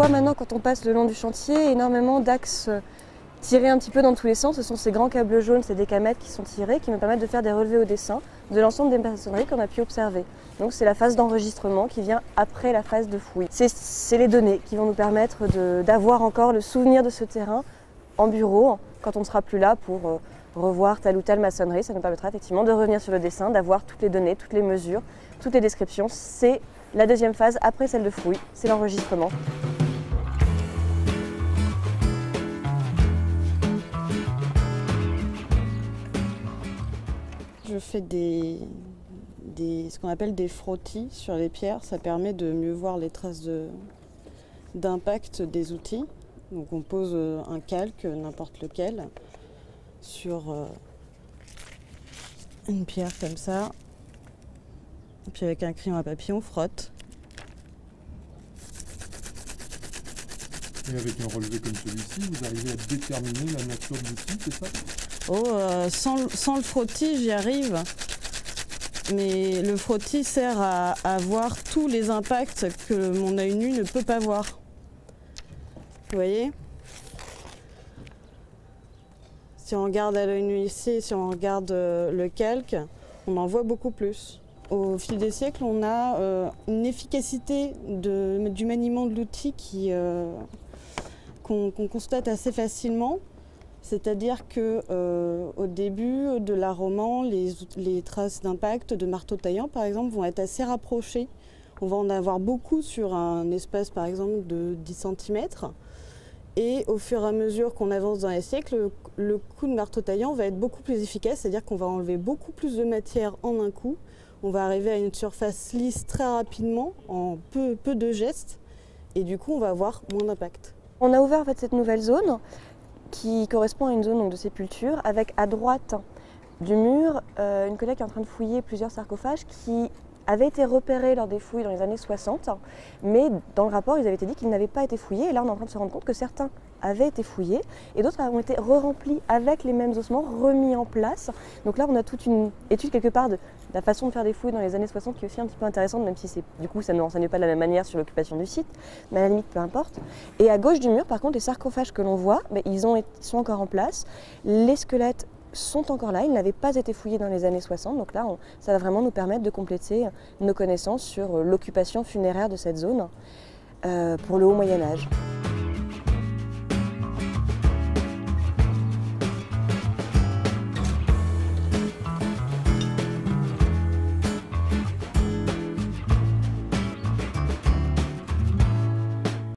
voit maintenant quand on passe le long du chantier énormément d'axes tirés un petit peu dans tous les sens. Ce sont ces grands câbles jaunes, ces décamètres qui sont tirés, qui nous permettent de faire des relevés au dessin de l'ensemble des maçonneries qu'on a pu observer. Donc c'est la phase d'enregistrement qui vient après la phase de fouille. C'est les données qui vont nous permettre d'avoir encore le souvenir de ce terrain en bureau quand on ne sera plus là pour revoir telle ou telle maçonnerie. Ça nous permettra effectivement de revenir sur le dessin, d'avoir toutes les données, toutes les mesures, toutes les descriptions. C'est la deuxième phase après celle de fouille, c'est l'enregistrement. Je fais ce qu'on appelle des frottis sur les pierres. Ça permet de mieux voir les traces d'impact des outils. Donc on pose un calque, n'importe lequel, sur une pierre comme ça. Et puis avec un crayon à papier, on frotte. Et avec un relevé comme celui-ci, vous arrivez à déterminer la nature de l'outil, c'est ça? Sans le frottis, j'y arrive. Mais le frottis sert à voir tous les impacts que mon œil nu ne peut pas voir. Vous voyez? Si on regarde à l'œil nu ici, si on regarde le calque, on en voit beaucoup plus. Au fil des siècles, on a une efficacité du maniement de l'outil qu'on constate assez facilement. C'est-à-dire qu'au début de la roman, les traces d'impact de marteau taillant, par exemple, vont être assez rapprochées. On va en avoir beaucoup sur un espace, par exemple, de 10 cm. Et au fur et à mesure qu'on avance dans les siècles, le coup de marteau taillant va être beaucoup plus efficace, c'est-à-dire qu'on va enlever beaucoup plus de matière en un coup. On va arriver à une surface lisse très rapidement, en peu de gestes, et du coup, on va avoir moins d'impact. On a ouvert en fait cette nouvelle zone qui correspond à une zone donc, de sépulture, avec à droite du mur une collègue qui est en train de fouiller plusieurs sarcophages qui avaient été repérés lors des fouilles dans les années 60, mais dans le rapport, ils avaient été dit qu'ils n'avaient pas été fouillés, et là on est en train de se rendre compte que certains avaient été fouillés, et d'autres ont été re-remplis avec les mêmes ossements, remis en place. Donc là on a toute une étude quelque part de la façon de faire des fouilles dans les années 60 qui est aussi un petit peu intéressante, même si du coup ça ne renseigne pas de la même manière sur l'occupation du site, mais à la limite peu importe. Et à gauche du mur par contre les sarcophages que l'on voit, ils sont encore en place, les squelettes sont encore là, ils n'avaient pas été fouillés dans les années 60, donc là ça va vraiment nous permettre de compléter nos connaissances sur l'occupation funéraire de cette zone pour le Haut Moyen-Âge.